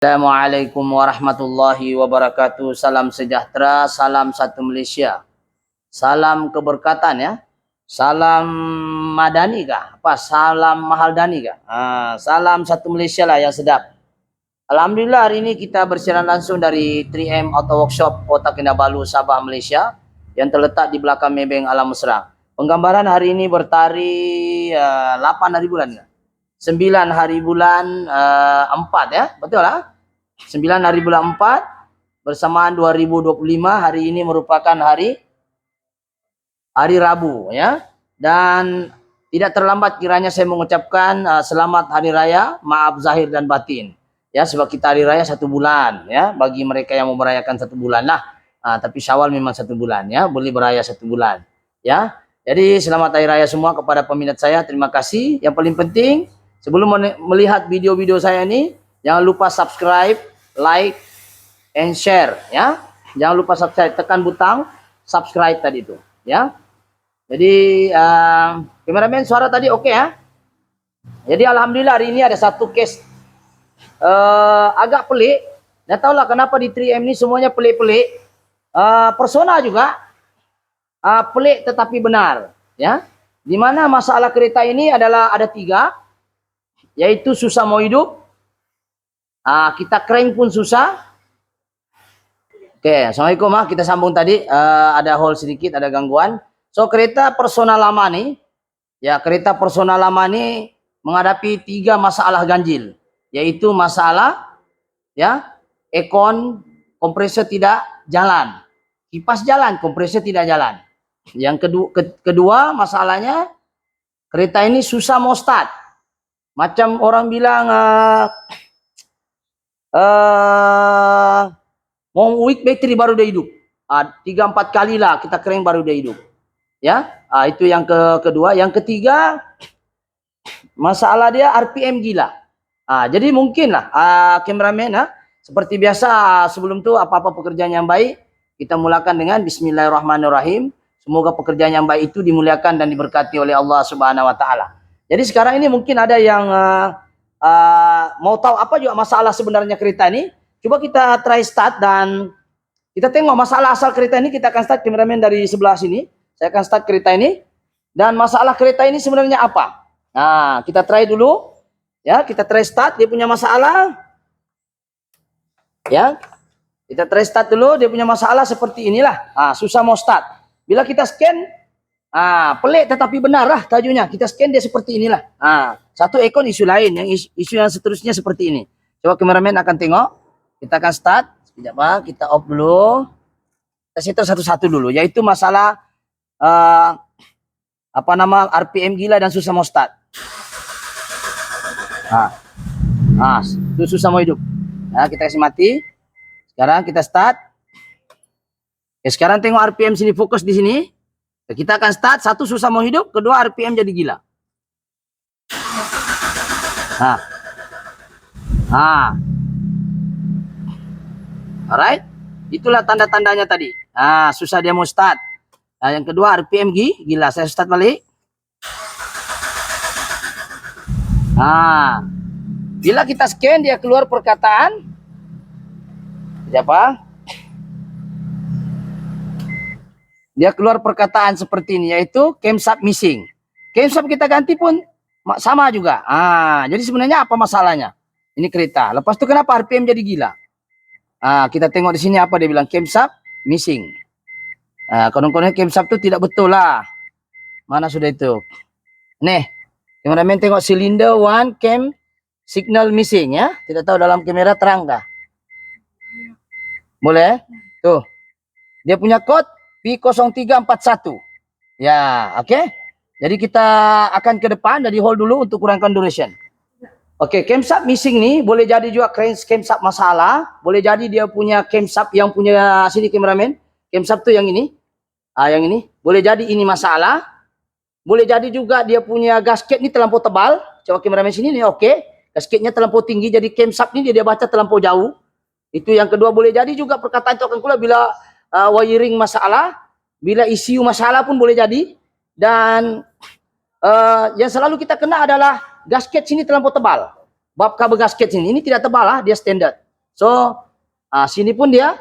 Assalamualaikum warahmatullahi wabarakatuh. Salam sejahtera, salam satu Malaysia. Salam keberkatan ya. Salam madani kah? Apa? Salam mahaldani kah? Salam satu Malaysia lah yang sedap. Alhamdulillah hari ini kita bersiaran langsung dari 3M Auto Workshop Kota Kinabalu, Sabah, Malaysia yang terletak di belakang Maybank Alam Mesra. Penggambaran hari ini bertarikh 8 hari bulan ya? 9 hari bulan 4 ya, betul lah. 9 hari bulan 4 bersamaan 2025. Hari ini merupakan hari Rabu ya. Dan tidak terlambat kiranya saya mengucapkan selamat hari raya, maaf zahir dan batin. Ya, sebab kita hari raya 1 bulan ya, bagi mereka yang mau merayakan 1 bulan lah. Tapi Syawal memang 1 bulan ya, boleh beraya 1 bulan ya. Jadi selamat hari raya semua kepada peminat saya. Terima kasih. Yang paling penting, sebelum melihat video-video saya ini, jangan lupa subscribe, like, and share ya. Jangan lupa subscribe, tekan butang subscribe tadi itu ya. Jadi kameramen suara tadi oke ya. Jadi alhamdulillah hari ini ada satu case agak pelik. Nggak tahu lah kenapa di 3M ini semuanya pelik-pelik. Persona juga pelik tetapi benar ya. Dimana masalah kereta ini adalah ada 3, yaitu susah mau hidup, kita crank pun susah. Oke, assalamualaikum kita sambung tadi. Ada hold sedikit, ada gangguan. So kereta persona lama nih ya, kereta persona lama nih menghadapi 3 masalah ganjil, yaitu masalah ya aircon kompresor tidak jalan, kipas jalan, kompresor tidak jalan. Yang kedua masalahnya kereta ini susah mau start. Macam orang bilang mau week battery baru dia hidup. 3-4 kali lah kita crank baru dia hidup. Ya, itu yang kedua. Yang ketiga masalah dia RPM gila. Jadi mungkin lah kameramen seperti biasa sebelum itu apa-apa pekerjaan yang baik kita mulakan dengan Bismillahirrahmanirrahim. Semoga pekerjaan yang baik itu dimuliakan dan diberkati oleh Allah Subhanahu Wa Taala. Jadi sekarang ini mungkin ada yang mau tahu apa juga masalah sebenarnya kereta ini. Coba kita try start dan kita tengok masalah asal kereta ini. Kita akan start kameramen dari sebelah sini. Saya akan start kereta ini. Dan masalah kereta ini sebenarnya apa? Nah, kita try dulu. Ya, kita try start. Dia punya masalah. Ya, kita try start dulu. Dia punya masalah seperti inilah. Susah mau start. Bila kita scan, pelik tetapi benar lah tajunya. Kita scan dia seperti inilah. Satu aircon isu lain. Yang isu yang seterusnya seperti ini. Coba kameramen akan tengok. Kita akan start. Sekejap kita off dulu. Kita settle satu-satu dulu. Yaitu masalah RPM gila dan susah mau start. Itu susah mau hidup. Kita kasih mati. Sekarang kita start. Sekarang tengok RPM sini, fokus di sini. Kita akan start. 1 susah mau hidup, kedua RPM jadi gila. Alright. Itulah tanda-tandanya tadi. Susah dia mau start. Yang kedua RPM gila. Saya start balik. Bila kita scan dia keluar perkataan. Siapa? Dia keluar perkataan seperti ini, yaitu camshaft missing. Camshaft kita ganti pun sama juga. Jadi sebenarnya apa masalahnya? Ini kereta. Lepas itu kenapa RPM jadi gila? Kita tengok di sini apa dia bilang, camshaft missing. Konon-konon camshaft itu tidak betul lah. Mana sudah itu? Nih, kameramen tengok cylinder 1 cam signal missing ya. Tidak tahu dalam kamera terang dah. Boleh? Tuh. Dia punya kod P0341. Ya, oke. Jadi kita akan ke depan dari hold dulu untuk kurangkan duration. Oke, camshaft missing nih boleh jadi juga camshaft masalah, boleh jadi dia punya camshaft yang punya sini kameramen. Camshaft tuh yang ini. Yang ini boleh jadi ini masalah. Boleh jadi juga dia punya gasket ini terlampau tebal. Coba kameramen sini nih, oke. Gasketnya terlampau tinggi jadi camshaft ini dia baca terlampau jauh. Itu yang kedua. Boleh jadi juga perkataan itu akan keluar bila wiring masalah, bila ECU masalah pun boleh jadi. Dan yang selalu kita kena adalah gasket sini terlampau tebal. Bab kabel gasket sini, ini tidak tebal lah, dia standar. So, sini pun dia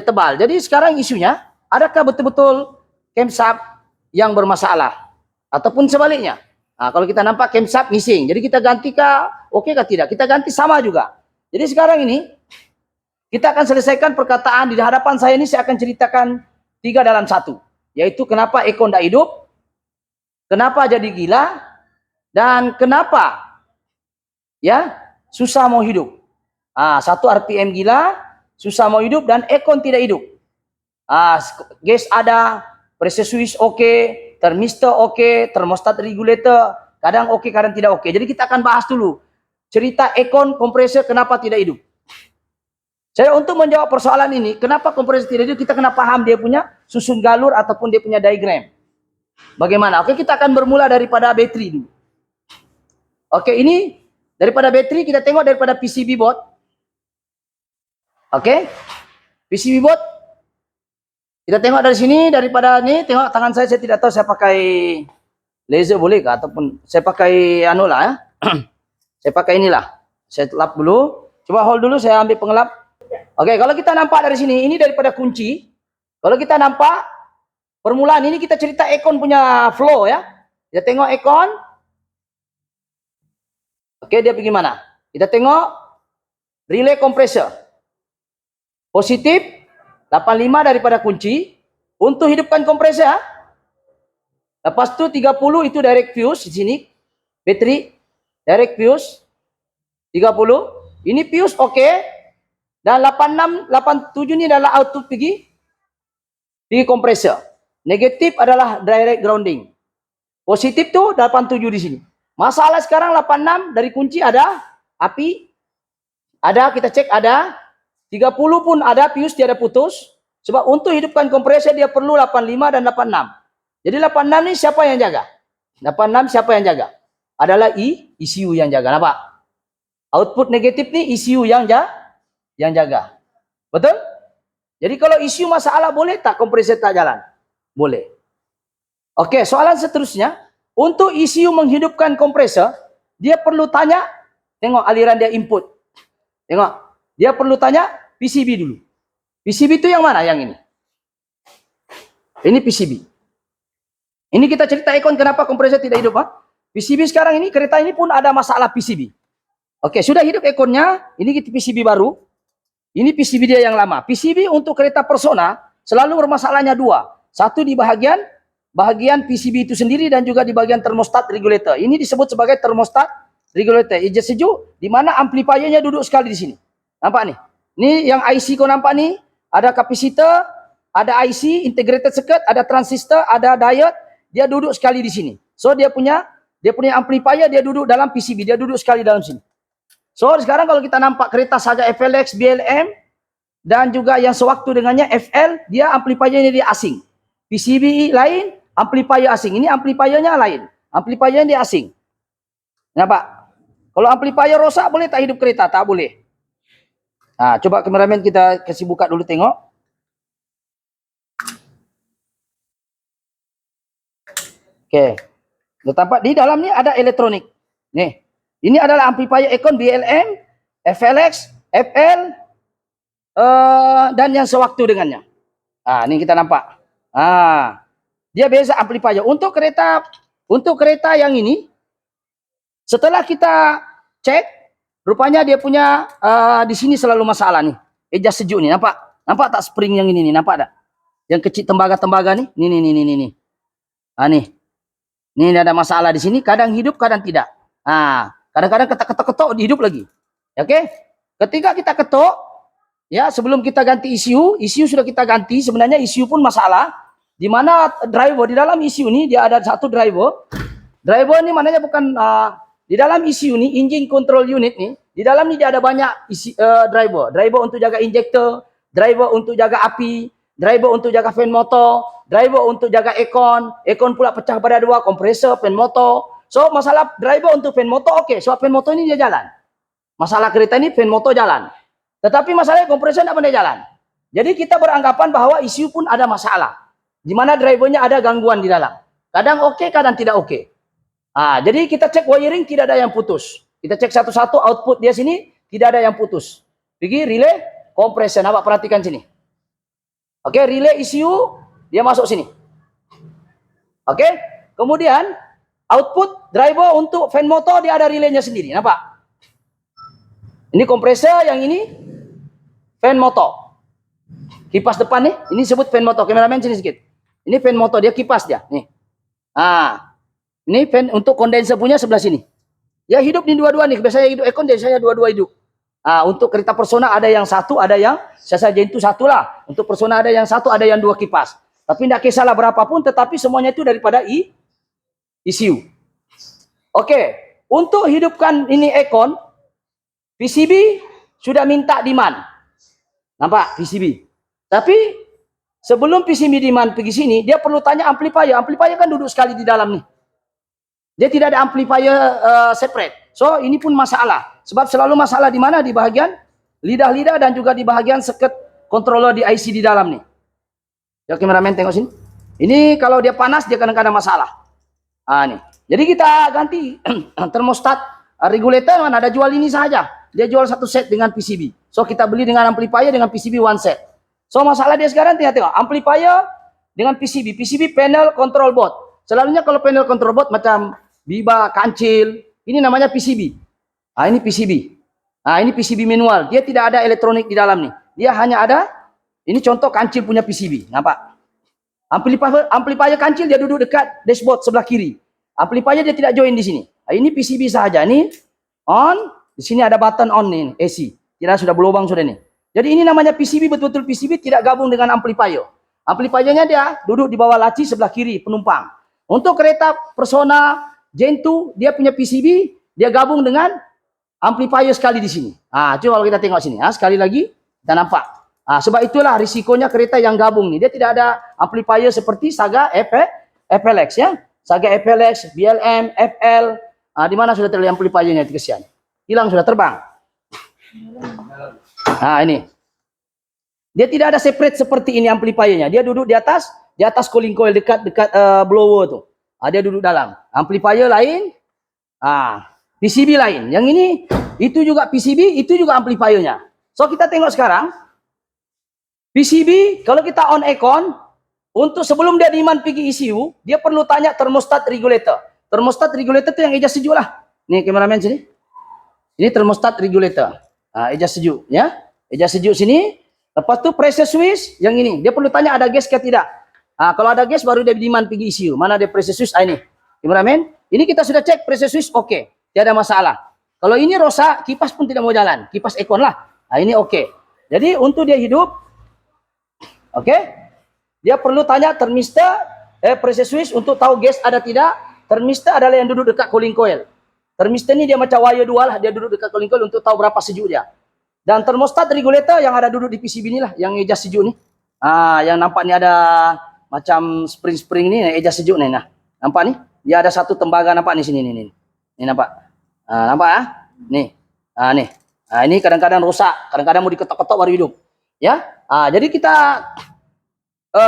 tebal. Jadi sekarang isunya, adakah betul-betul camshaft yang bermasalah? Ataupun sebaliknya. Kalau kita nampak camshaft missing, jadi kita ganti kah, oke kah tidak? Kita ganti sama juga. Jadi sekarang ini, kita akan selesaikan perkataan di hadapan saya ini, saya akan ceritakan 3 dalam 1. Yaitu kenapa Eko tidak hidup, kenapa jadi gila, dan kenapa ya susah mau hidup. 1 RPM gila, susah mau hidup, dan Ekon tidak hidup. Gas ada, pressure switch oke, thermistor oke, thermostat regulator kadang oke, kadang tidak oke. Jadi kita akan bahas dulu cerita Ekon kompresor kenapa tidak hidup. Saya untuk menjawab persoalan ini, kenapa kompresor tidak hidup, kita kena paham dia punya susun galur ataupun dia punya diagram. Bagaimana? Oke, kita akan bermula daripada bateri dulu. Oke, ini daripada bateri kita tengok daripada PCB board. Oke, PCB board kita tengok dari sini, daripada ini, tengok tangan saya tidak tahu saya pakai laser boleh kah, ataupun saya pakai anu lah ya. Saya pakai inilah, saya lap dulu, coba hold dulu, saya ambil pengelap. Oke, kalau kita nampak dari sini, ini daripada kunci. Kalau kita nampak permulaan ini, kita cerita Ekon punya flow ya. Kita tengok Ekon. Oke, dia pergi mana? Kita tengok relay kompresor. Positif 85 daripada kunci untuk hidupkan kompresor. Lepas tu 30 itu direct fuse di sini. Bateri direct fuse 30. Ini fuse oke. Dan 86 87 ini adalah output pergi kompresor. Negatif adalah direct grounding. Positif tu 87 di sini. Masalah sekarang 86 dari kunci ada api. Ada, kita cek ada. 30 pun ada, fuse dia ada putus. Sebab untuk hidupkan kompresor dia perlu 85 dan 86. Jadi 86 ni siapa yang jaga? 86 siapa yang jaga? Adalah ECU yang jaga. Nampak? Output negatif ni ECU yang jaga. Betul? Jadi kalau ECU masalah, boleh tak kompresor tak jalan? Boleh. Oke, soalan seterusnya. Untuk ECU menghidupkan kompresor, dia perlu tanya, tengok aliran dia input. Tengok, dia perlu tanya PCB dulu. PCB itu yang mana? Yang ini. Ini PCB. Ini kita cerita Ekon kenapa kompresor tidak hidup. PCB sekarang ini, kereta ini pun ada masalah PCB. Oke, sudah hidup Ekonnya. Ini PCB baru. Ini PCB dia yang lama. PCB untuk kereta Persona selalu bermasalahnya 2. Satu di bahagian PCB itu sendiri dan juga di bagian thermostat regulator. Ini disebut sebagai thermostat regulator. Eja sejuk, di mana amplifiernya duduk sekali di sini. Nampak nih? Ini yang IC kau nampak nih, ada kapasitor, ada IC integrated circuit, ada transistor, ada diode, dia duduk sekali di sini. So dia punya amplifier dia duduk dalam PCB, dia duduk sekali dalam sini. So sekarang kalau kita nampak kereta Saga FLX, BLM dan juga yang sewaktu dengannya FL, dia amplifiernya dia asing. PCB lain, amplifier asing. Ini amplifiernya lain. Amplifiernya dia asing. Nampak? Kalau amplifier rosak boleh tak hidup kereta? Tak boleh. Coba kameramen kita kasih buka dulu tengok. Oke. Tampak di dalam ni ada elektronik. Nih. Ini adalah amplifier Ekon BLM, FLX, FL, dan yang sewaktu dengannya. Ini kita nampak. Dia biasa amplifier. Untuk kereta yang ini, setelah kita cek, rupanya dia punya di sini selalu masalah nih. Eja sejuk nih, nampak? Nampak tak spring yang ini nih, nampak tak? Yang kecil tembaga-tembaga nih. Nih. Nih. Ini ada masalah di sini, kadang hidup, kadang tidak. Kadang-kadang ketok-ketok hidup lagi. Oke? Ketika kita ketok, ya sebelum kita ganti ECU sudah kita ganti, sebenarnya ECU pun masalah. Di mana driver di dalam ECU ini dia ada satu driver. Driver ini maknanya bukan di dalam ECU ini, engine control unit nih, di dalam ini dia ada banyak driver. Driver untuk jaga injektor, driver untuk jaga api, driver untuk jaga fan motor, driver untuk jaga Ekon pula pecah pada 2, kompresor, fan motor. So masalah driver untuk fan motor oke, so fan motor ini dia jalan. Masalah kereta ini fan motor jalan. Tetapi masalahnya kompresor tidak pernah jalan. Jadi kita beranggapan bahwa ECU pun ada masalah. Di mana drivernya ada gangguan di dalam. Kadang oke, kadang tidak oke. Jadi kita cek wiring tidak ada yang putus. Kita cek satu-satu output dia sini tidak ada yang putus. pergi relay compression. Nampak, perhatikan sini. Oke, relay ECU dia masuk sini. Oke, kemudian output driver untuk fan motor dia ada relaynya sendiri. Nampak? Ini kompresor, yang ini fan motor. Kipas depan nih, ini disebut fan motor. Kameramen sini sedikit. Ini fan motor, dia kipas dia. Nih. Ini fan untuk kondenser punya sebelah sini. Ya hidup di dua-dua nih. Biasanya hidup ekon, biasanya dua-dua hidup. Untuk kereta Persona ada yang satu, ada yang saya saja itu satu lah. Untuk Persona ada yang satu, ada yang dua kipas. Tapi tidak kisahlah berapapun, tetapi semuanya itu daripada ECU. Oke, untuk hidupkan ini ekon, PCB sudah minta demand. Nampak PCB. Tapi sebelum PCB demand pergi sini, dia perlu tanya amplifier. Amplifier kan duduk sekali di dalam nih. Dia tidak ada amplifier separate. So ini pun masalah. Sebab selalu masalah di mana? Di bahagian lidah-lidah dan juga di bahagian seket controller di IC di dalam nih. Ya kameramen tengok sini. Ini kalau dia panas dia kadang-kadang masalah. Nih. Jadi kita ganti termostat regulator, mana ada jual ini saja. Dia jual satu set dengan PCB. So kita beli dengan amplifier dengan PCB one set. So masalah dia sekarang tengok amplifier dengan PCB. PCB panel control board. Selalunya kalau panel control board macam Biba, kancil, ini namanya PCB. Ini PCB. Ini PCB manual. Dia tidak ada elektronik di dalam nih. Dia hanya ada, ini contoh kancil punya PCB. Nampak? Amplifier kancil dia duduk dekat dashboard sebelah kiri. Amplifier dia tidak join di sini. Ini PCB saja. Ini on. Di sini ada button on nih, AC. Kira sudah berlubang sudah nih. Jadi ini namanya PCB, betul-betul PCB tidak gabung dengan amplifier. Amplifiernya dia duduk di bawah laci sebelah kiri penumpang. Untuk kereta Persona Gen 2 dia punya PCB, dia gabung dengan amplifier sekali di sini. Coba kalau kita tengok sini, sekali lagi kita nampak. Sebab itulah risikonya kereta yang gabung nih. Dia tidak ada amplifier seperti Saga FLX ya. Saga FLX, BLM, FL. Di mana sudah terlihat amplifiernya? Kesian. Hilang, sudah terbang. Ini. Dia tidak ada separate seperti ini amplifiernya. Dia duduk di atas cooling coil dekat blower tuh. Dia duduk dalam. Amplifier lain, PCB lain. Yang ini, itu juga PCB, itu juga amplifiernya. So kita tengok sekarang, PCB kalau kita on aircon, untuk sebelum dia demand pergi ECU, dia perlu tanya thermostat regulator. Thermostat regulator itu yang eja sejuk lah. Nih kameramen sini. Ini thermostat regulator. Eja sejuk ya. Eja sejuk sini. Lepas tu pressure switch yang ini. Dia perlu tanya ada gas ke tidak. Kalau ada gas baru dia demand pergi ECU. Mana dia pressure switch? Ini. Kameramen. Ini kita sudah cek pressure switch oke. Tidak ada masalah. Kalau ini rosak, kipas pun tidak mau jalan. Kipas aircon lah. Ini oke. Jadi untuk dia hidup, oke. Dia perlu tanya termistor, pressure switch untuk tahu gas ada tidak. Termistor adalah yang duduk dekat cooling coil. Termistor ini dia macam wire dua lah. Dia duduk dekat cooling coil untuk tahu berapa sejuk dia. Dan termostat regulator yang ada duduk di PCB ini lah. Yang eja sejuk ni. Yang nampak ni ada macam spring-spring ni. Eja sejuk ni. Nampak ni? Dia ada satu tembaga nampak ni sini. Ni nampak. Nampak ah? Ni. Ni. Ini kadang-kadang rosak. Kadang-kadang mau diketok-ketok baru hidup. Ya. Jadi kita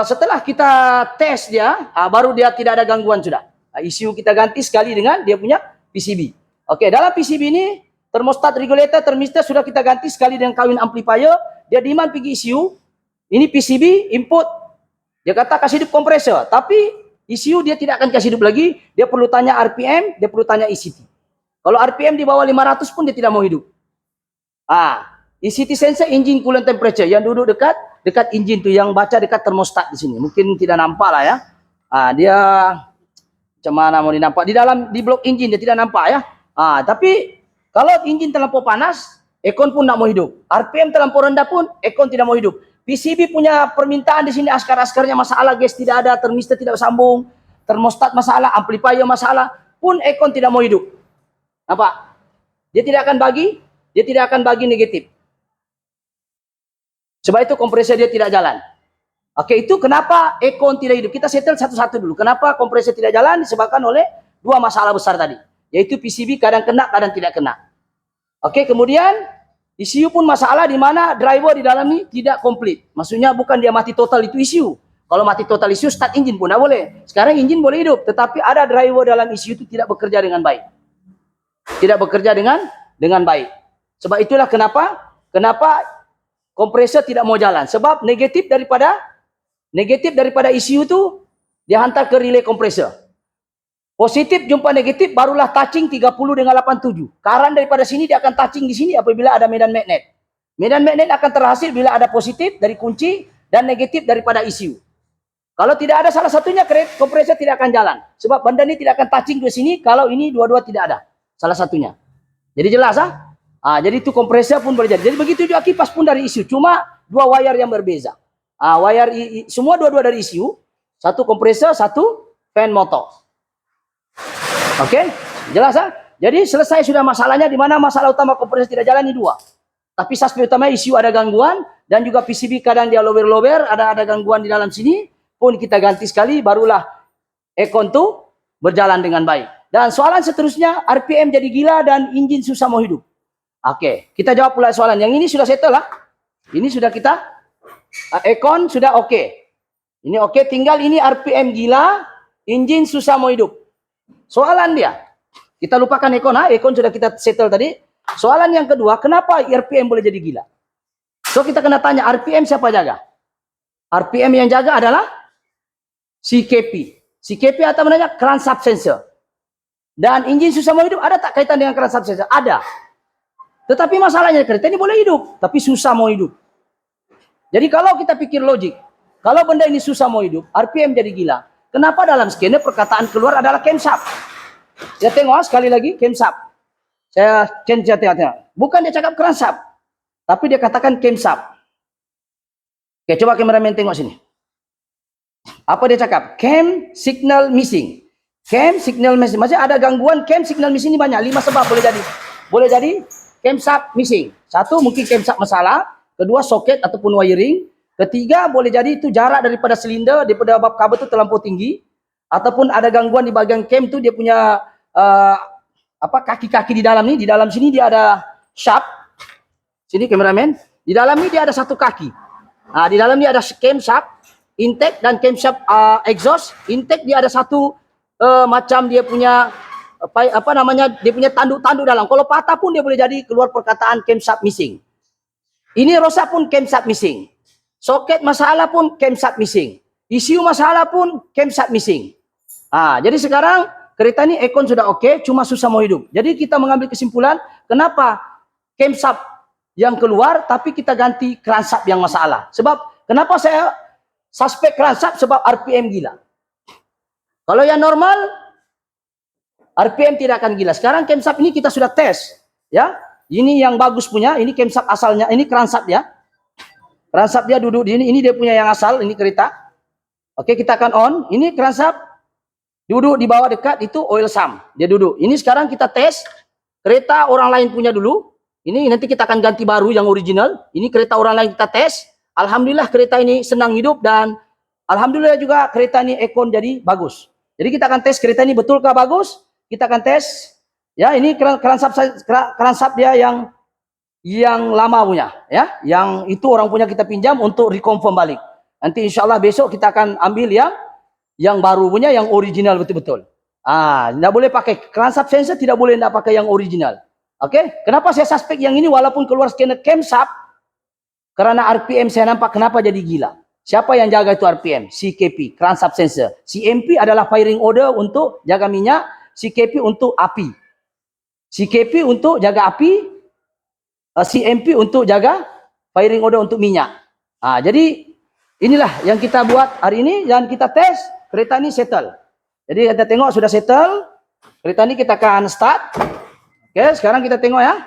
setelah kita tes dia, baru dia tidak ada gangguan sudah. ECU kita ganti sekali dengan dia punya PCB. Oke, dalam PCB ini termostat regulator, termistor sudah kita ganti sekali dengan kawin amplifier. Dia demand pergi ECU. Ini PCB input. Dia kata kasih hidup kompresor, tapi ECU dia tidak akan kasih hidup lagi. Dia perlu tanya RPM, dia perlu tanya ECT. Kalau RPM di bawah 500 pun dia tidak mau hidup. ECT sensor engine coolant temperature yang duduk dekat engine tu, yang baca dekat termostat di sini. Mungkin tidak nampak lah ya. Dia macam mana mau dinampak di blok engine dia tidak nampak ya. Tapi kalau engine terlampau panas, aircon pun tidak mau hidup. RPM terlampau rendah pun aircon tidak mau hidup. PCB punya permintaan di sini, askar-askarnya masalah, gas tidak ada, termistor tidak sambung, termostat masalah, amplifier masalah, pun aircon tidak mau hidup. Nampak? Dia tidak akan bagi negatif. Sebab itu kompresor dia tidak jalan. Oke, itu kenapa aircon tidak hidup. Kita settle satu-satu dulu. Kenapa kompresor tidak jalan? Disebabkan oleh dua masalah besar tadi. Yaitu PCB kadang kena, kadang tidak kena. Oke, kemudian ECU pun masalah di mana driver di dalam ini tidak komplit. Maksudnya bukan dia mati total itu ECU. Kalau mati total ECU, start engine pun tidak boleh. Sekarang engine boleh hidup. Tetapi ada driver dalam ECU itu tidak bekerja dengan baik. Tidak bekerja dengan baik. Sebab itulah kenapa Kenapa kompresor tidak mau jalan? Sebab negatif daripada ECU itu dihantar ke relay kompresor. Positif jumpa negatif barulah touching 30 dengan 87. Current daripada sini dia akan touching di sini apabila ada medan magnet. Medan magnet akan terhasil bila ada positif dari kunci dan negatif daripada ECU. Kalau tidak ada salah satunya, kompresor tidak akan jalan. Sebab benda ini tidak akan touching ke sini kalau ini dua-dua tidak ada salah satunya. Jadi jelas ah? Jadi itu kompresor pun boleh jadi. Jadi begitu juga kipas pun dari ECU. Cuma dua wire yang berbeza. Semua dua-dua dari ECU. Satu kompresor, satu fan motor. Oke? Jelas ah? Jadi selesai sudah masalahnya, di mana masalah utama kompresor tidak jalan ini dua. Tapi suspek utama ECU ada gangguan, dan juga PCB kadang dia lower, ada gangguan di dalam sini, pun kita ganti sekali, barulah aircon tuh berjalan dengan baik. Dan soalan seterusnya, RPM jadi gila dan engine susah mau hidup. Oke, kita jawab pula soalan. Yang ini sudah settle lah. Ini sudah kita, aircon sudah oke. Ini oke, tinggal ini RPM gila, engine susah mau hidup. Soalan dia, kita lupakan aircon sudah kita settle tadi. Soalan yang kedua, kenapa RPM boleh jadi gila? So kita kena tanya, RPM siapa jaga? RPM yang jaga adalah CKP. CKP atau namanya crankshaft sensor. Dan engine susah mau hidup, ada tak kaitan dengan crankshaft sensor? Ada. Tetapi masalahnya kereta ini boleh hidup, tapi susah mau hidup. Jadi kalau kita pikir logik, kalau benda ini susah mau hidup, RPM jadi gila. Kenapa dalam scanner perkataan keluar adalah camshaft? Ya tengok sekali lagi, camshaft. Saya tengok. Bukan dia cakap crankshaft, tapi dia katakan camshaft. Oke, coba kameramen tengok sini. Apa dia cakap? Cam signal missing. Cam signal missing. Maksudnya ada gangguan cam signal missing ini banyak. 5 sebab boleh jadi. Boleh jadi camshaft missing. Satu, mungkin camshaft masalah. Kedua, soket ataupun wiring. Ketiga, boleh jadi itu jarak daripada silinder, daripada bab kabel itu terlampau tinggi. Ataupun ada gangguan di bagian cam itu dia punya kaki-kaki di dalam ni. Di dalam sini dia ada shaft. Sini kameramen. Di dalam ni dia ada satu kaki. Di dalam ni ada camshaft, intake dan camshaft exhaust. Intake dia ada satu macam dia punya dia punya tanduk-tanduk dalam. Kalau patah pun dia boleh jadi keluar perkataan camshaft missing. Ini rosak pun camshaft missing. Soket masalah pun camshaft missing. ECU masalah pun camshaft missing. Jadi sekarang kereta ini aircon sudah oke, cuma susah mau hidup. Jadi kita mengambil kesimpulan, kenapa camshaft yang keluar tapi kita ganti crankshaft yang masalah. Sebab kenapa saya suspek crankshaft? Sebab RPM gila. Kalau yang normal RPM tidak akan gila. Sekarang camshaft ini kita sudah tes, ya. Ini yang bagus punya, ini camshaft asalnya, ini crankshaft ya. Crankshaft dia duduk di ini dia punya yang asal, ini kereta. Oke, kita akan on. Ini crankshaft duduk di bawah dekat itu oil sump. Dia duduk. Ini sekarang kita tes kereta orang lain punya dulu. Ini nanti kita akan ganti baru yang original. Ini kereta orang lain kita tes. Alhamdulillah kereta ini senang hidup dan alhamdulillah juga kereta ini aircon jadi bagus. Jadi kita akan tes kereta ini betulkah bagus? Kita akan tes. Ya, ini crankshaft dia yang lama punya, ya. Yang itu orang punya kita pinjam untuk reconfirm balik. Nanti insyaallah besok kita akan ambil yang baru punya, yang original betul-betul. Tidak boleh pakai crankshaft sensor, tidak boleh tidak pakai yang original. Oke, kenapa saya suspek yang ini walaupun keluar scanner camshaft? Karena RPM saya nampak kenapa jadi gila. Siapa yang jaga itu RPM? CKP, crankshaft sensor. CMP adalah firing order untuk jaga minyak, CKP untuk api. CKP untuk jaga api, CMP untuk jaga firing order untuk minyak. Jadi inilah yang kita buat hari ini dan kita tes kereta ini settle. Jadi kita tengok sudah settle. Kereta ini kita akan start. Oke, sekarang kita tengok ya.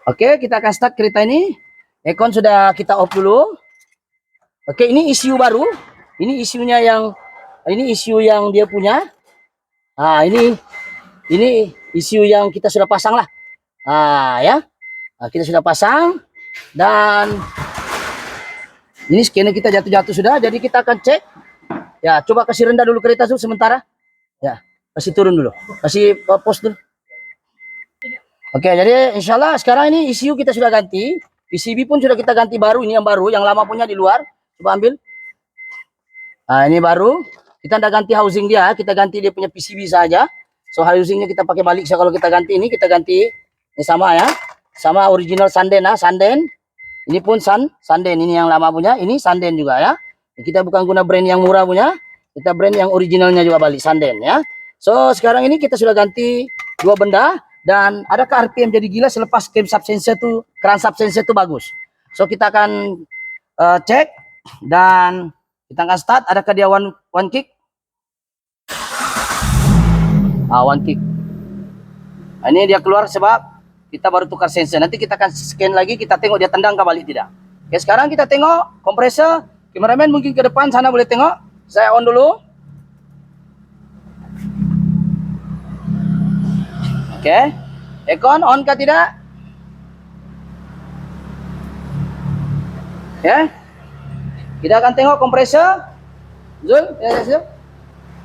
Oke, kita akan start kereta ini. Aircon sudah kita off dulu. Oke, ini ECU baru. Ini ECU yang dia punya. Ini ECU yang kita sudah pasang lah. Ya. Kita sudah pasang dan ini scanner kita jatuh-jatuh sudah. Jadi kita akan cek. Ya, coba kasih rendah dulu kereta itu sementara. Ya, kasih turun dulu. Kasih pos dulu. Oke, jadi insyaallah sekarang ini ECU kita sudah ganti. PCB pun sudah kita ganti baru. Ini yang baru, yang lama punya di luar. Coba ambil. Ini baru. Kita tidak ganti housing dia, kita ganti dia punya PCB saja. So housingnya kita pakai balik. So kalau kita ganti ini, kita ganti ini sama ya. sama original Sanden, Sanden. Ini pun Sanden, ini yang lama punya, ini Sanden juga ya. Kita bukan guna brand yang murah punya, kita brand yang originalnya juga balik Sanden ya. So sekarang ini kita sudah ganti dua benda. Dan adakah RPM jadi gila selepas cam subsensor tuh, keran subsensor tuh bagus. So kita akan cek dan kita akan start. Adakah dia one kick? One kick. Ini dia keluar sebab kita baru tukar sensor. Nanti kita akan scan lagi, kita tengok dia tendang ke balik tidak. Oke, sekarang kita tengok kompresor. Kameramen mungkin ke depan sana boleh tengok. Saya on dulu. Oke. Aircon on kah tidak? Ya. Kita akan tengok kompresor. Zul, ya.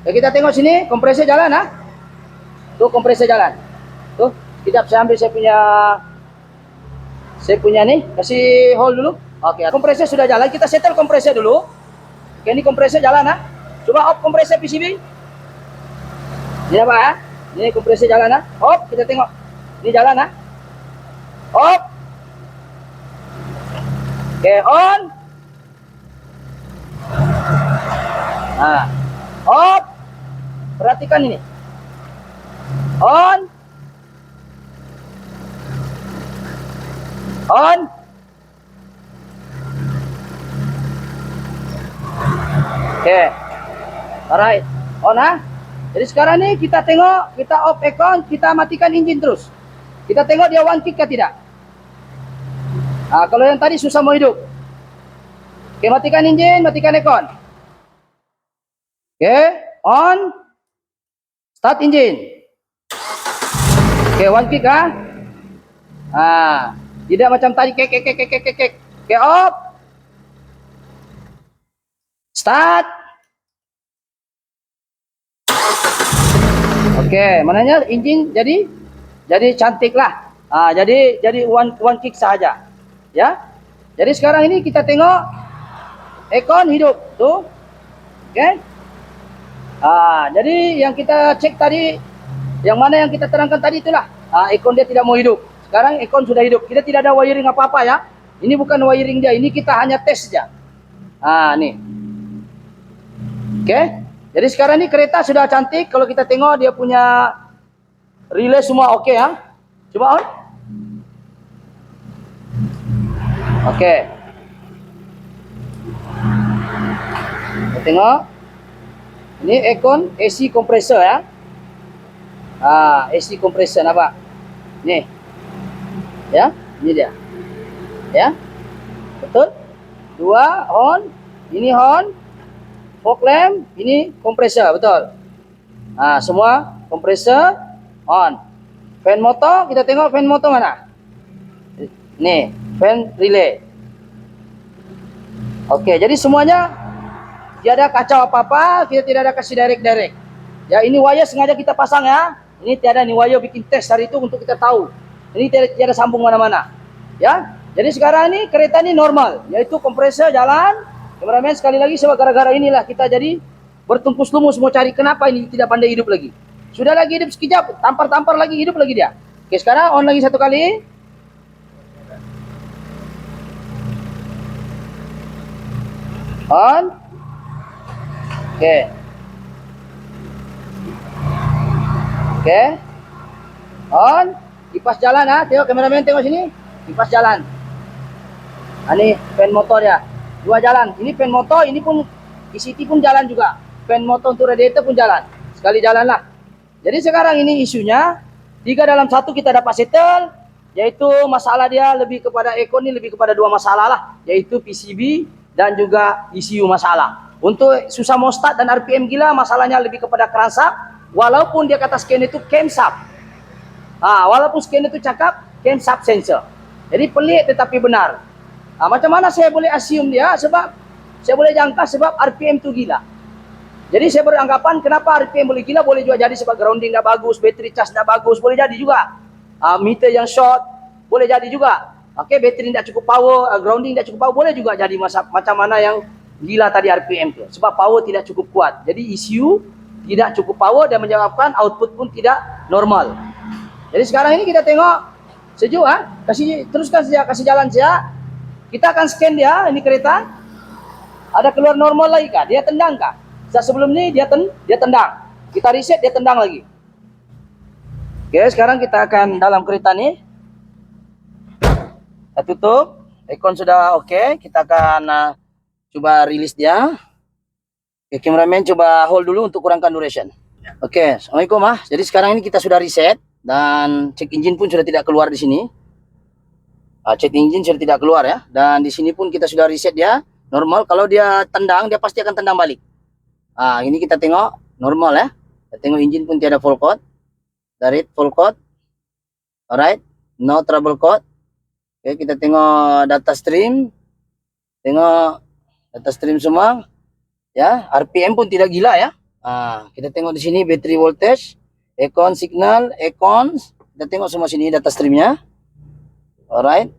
Kita tengok sini kompresor jalan Tuh kompresor jalan. Tuh, kita saya ambil saya punya nih, kasih hold dulu. Oke, kompresor sudah jalan. Kita settle kompresor dulu. Oke, ini kompresor jalan Coba off kompresor PCB. Ini apa Ini kompresor jalan Off, kita tengok. Ini jalan Off. Oke, on. Off. Perhatikan ini. On. On. Oke. Alright. On Jadi sekarang nih kita tengok, kita off aircon, kita matikan engine terus. Kita tengok dia one kick kah tidak. Kalau yang tadi susah mau hidup. Oke, matikan engine, matikan aircon. Oke, on. Start engine. Oke, one kick tidak macam tadi kek. Oke, off. Start. Oke, mananya engine jadi cantik lah. Jadi one kick saja. Ya. Jadi sekarang ini kita tengok aircon hidup tuh. Oke. Jadi yang kita cek tadi, yang mana yang kita terangkan tadi itulah. Aircon dia tidak mau hidup. Sekarang aircon sudah hidup. Kita tidak ada wiring apa-apa ya. Ini bukan wiring dia, ini kita hanya tes saja. Nih. Oke. Jadi sekarang ini kereta sudah cantik. Kalau kita tengok dia punya relay semua oke ya. Coba on. Oke. Kita tengok. Ini aircon AC kompresor ya. AC kompresor nampak. Nih. Ya, ini dia. Ya. Betul? Dua on, ini on. Fog lamp, ini kompresor, betul. Semua kompresor on. Fan motor, kita tengok fan motor mana? Nih, fan relay. Oke, jadi semuanya tidak ada kacau apa-apa, kita tidak ada kasih direct. Ya, ini wire sengaja kita pasang ya. Ini tiada nih wire bikin tes hari itu untuk kita tahu. Ini tiada sambung mana-mana. Ya, jadi sekarang ini kereta ini normal, yaitu kompresor jalan. Kameramen sekali lagi sebab gara-gara inilah kita jadi bertungkus lumus mau cari kenapa ini tidak pandai hidup lagi. Sudah lagi hidup sekejap, tampar-tampar lagi hidup lagi dia. Oke, sekarang on lagi satu kali. On. Oke. Oke. On. Kipas jalan tengok kameramen tengok sini. Kipas jalan. Ini fan motor ya. Dua jalan, ini fan motor, ini pun ECT pun jalan juga. Fan motor untuk radiator pun jalan. Sekali jalan lah. Jadi sekarang ini isunya 3 dalam 1 kita dapat settle, yaitu masalah dia lebih kepada aircon ini lebih kepada 2 masalah lah, yaitu PCB dan juga ECU masalah. Untuk susah mau start dan RPM gila, masalahnya lebih kepada crankshaft, walaupun dia kata scan itu camshaft. Walaupun scan itu cakap camshaft sensor. Jadi pelik tetapi benar. Macam mana saya boleh assume dia? Sebab saya boleh jangka sebab RPM itu gila. Jadi saya beranggapan kenapa RPM boleh gila, boleh juga jadi sebab grounding dah bagus, battery charge dah bagus, boleh jadi juga. Meter yang short, boleh jadi juga. Oke, battery tidak cukup power, grounding tidak cukup power, boleh juga jadi macam mana yang gila tadi RPM itu. Sebab power tidak cukup kuat. Jadi ECU tidak cukup power dan menyebabkan output pun tidak normal. Jadi sekarang ini kita tengok Sejuk kasih teruskan saja, kasih jalan saja. Kita akan scan dia, ini kereta. Ada keluar normal lagi kah? Dia tendang kah? Sebelum ini dia tendang. Kita reset, dia tendang lagi. Oke, sekarang kita akan dalam kereta nih. Kita tutup. Aircon sudah oke. Kita akan coba rilis dia. Oke, cameraman coba hold dulu untuk kurangkan duration. Oke, Assalamualaikum Jadi sekarang ini kita sudah reset dan cek engine pun sudah tidak keluar di sini. Cek engine sudah tidak keluar ya. Dan di sini pun kita sudah reset dia normal. Kalau dia tendang, dia pasti akan tendang balik. Ini kita tengok normal ya. Kita tengok engine pun tiada full code. Dari full code. Alright, no trouble code. Oke, kita tengok data stream. Tengok data stream semua. Ya, RPM pun tidak gila ya. Kita tengok di sini battery voltage, aircon signal, aircon. Kita tengok semua sini data streamnya. Alright.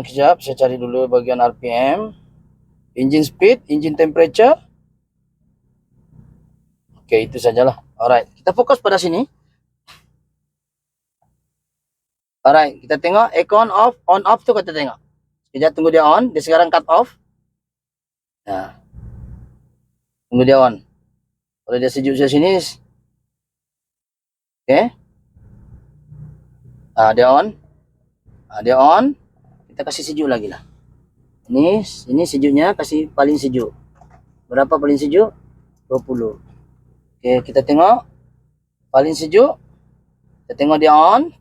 Sekejap, saya cari dulu bagian RPM. Engine speed, engine temperature. Oke, itu sajalah. Alright, kita fokus pada sini. Alright, kita tengok aircon off, on off tuh kita tengok. Sekejap tunggu dia on, dia sekarang cut off. Nah, tunggu dia on. Kalau dia sejuk di sini, oke. Dia on. Dia on. Kita kasih sejuk lagi lah. Ini sejuknya kasih paling sejuk. Berapa paling sejuk? 20. Oke, kita tengok paling sejuk. Kita tengok dia on.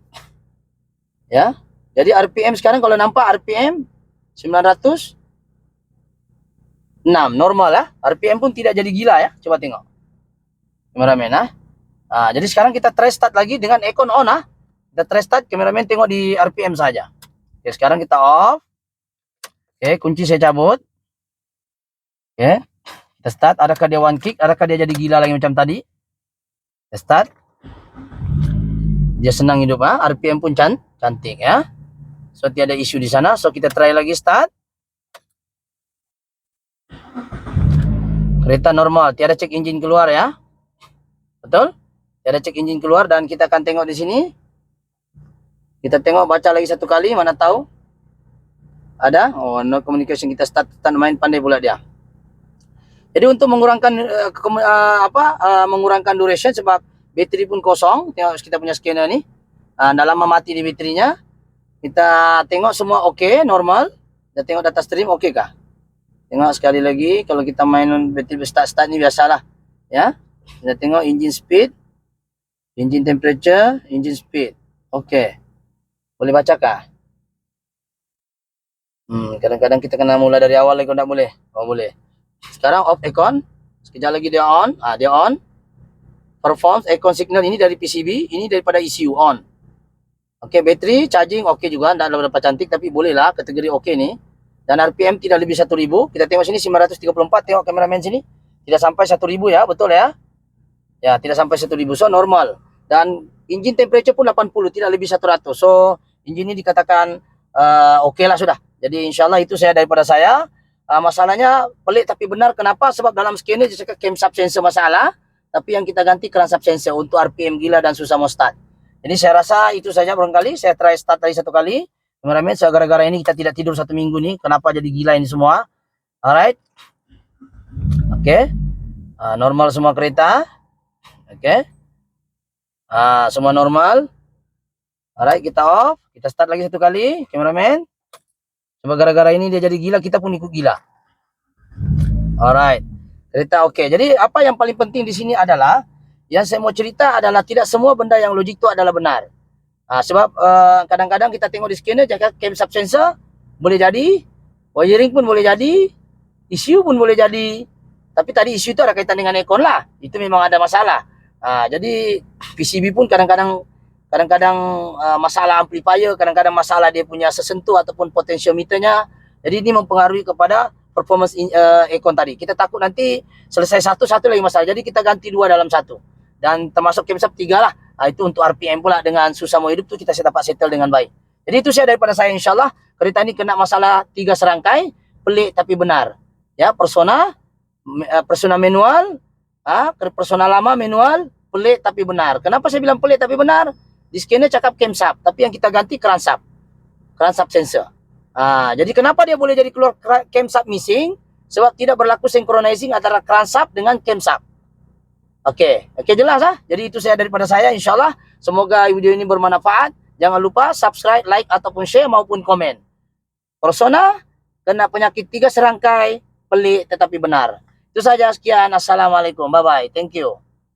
Ya. Jadi RPM sekarang kalau nampak RPM 906 normal ya. RPM pun tidak jadi gila ya. Coba tengok. Kameramen jadi sekarang kita try start lagi dengan aircon on Kita try start, kameramen tengok di RPM saja. Oke, sekarang kita off. Oke, kunci saya cabut. Oke. Kita start, adakah dia one kick? Adakah dia jadi gila lagi macam tadi? Kita start. Dia senang hidup RPM pun cantik ya. So tiada isu di sana. So kita try lagi start. Kereta normal, tiada cek engine keluar ya. Betul? Tiada cek engine keluar dan kita akan tengok di sini. Kita tengok baca lagi satu kali, mana tahu ada. Oh, no communication, kita start main pandai pula dia. Jadi untuk mengurangkan mengurangkan duration sebab bateri pun kosong, tengok kita punya scanner ni. Dah lama mati di baterinya. Kita tengok semua okey, normal. Kita tengok data stream okey kah? Tengok sekali lagi, kalau kita main bateri start ni biasalah ya. Kita tengok engine speed, engine temperature, engine speed. Okey. Boleh baca kah? Kadang-kadang kita kena mula dari awal lagi kalau tak boleh. Oh, boleh. Sekarang off aircon. Sekejap lagi dia on. Dia on. Performs aircon signal ini dari PCB, ini daripada ECU on. Okey, bateri charging okey juga, tak berapa cantik tapi bolehlah kategori okey ni. Dan RPM tidak lebih 1000. Kita tengok sini 934, tengok kameramen sini. Tidak sampai 1000 ya, betul ya? Ya, tidak sampai 1000. So normal. Dan engine temperature pun 80, tidak lebih 100. So engine ini dikatakan okey lah sudah. Jadi insyaallah itu saya daripada saya. Masalahnya pelik tapi benar. Kenapa? Sebab dalam scanner dia cakap cam subsensor masalah, tapi yang kita ganti keran subsensor untuk RPM gila dan susah mau start. Jadi saya rasa itu saja barangkali. Saya try start tadi satu kali. Kameramen, gara-gara ini kita tidak tidur 1 minggu nih. Kenapa jadi gila ini semua? Alright. Oke. Normal semua kereta. Oke. Semua normal. Alright, kita off. Kita start lagi satu kali. Kameramen. Sebab gara-gara ini dia jadi gila, kita pun ikut gila. Alright. Kereta okey. Jadi apa yang paling penting di sini adalah, yang saya mau cerita adalah tidak semua benda yang logik itu adalah benar. Sebab kadang-kadang kita tengok di scanner cakap cam subsensor boleh jadi, wiring pun boleh jadi, ECU pun boleh jadi. Tapi tadi ECU itu ada kaitan dengan aircon lah. Itu memang ada masalah. Jadi PCB pun kadang-kadang masalah amplifier, kadang-kadang masalah dia punya sesentuh ataupun potentiometernya. Jadi ini mempengaruhi kepada performance aircon tadi. Kita takut nanti selesai satu lagi masalah. Jadi kita ganti 2 dalam 1. Dan termasuk cam sub 3 lah. Itu untuk RPM pula, dengan susah mau hidup tu kita dapat settle dengan baik. Jadi itu saya daripada saya, insyaAllah kereta ini kena masalah 3 serangkai, pelik tapi benar. Ya, persona manual, persona lama manual, pelik tapi benar. Kenapa saya bilang pelik tapi benar? Di scanner cakap camshaft, tapi yang kita ganti crankshaft sensor. Jadi kenapa dia boleh jadi keluar camshaft missing? Sebab tidak berlaku synchronizing antara crankshaft dengan camshaft. Oke, jelas Jadi itu saya daripada saya, insyaallah. Semoga video ini bermanfaat. Jangan lupa subscribe, like ataupun share maupun komen. Persona kena penyakit 3 serangkai, pelik tetapi benar. Itu saja, sekian. Assalamualaikum. Bye bye. Thank you.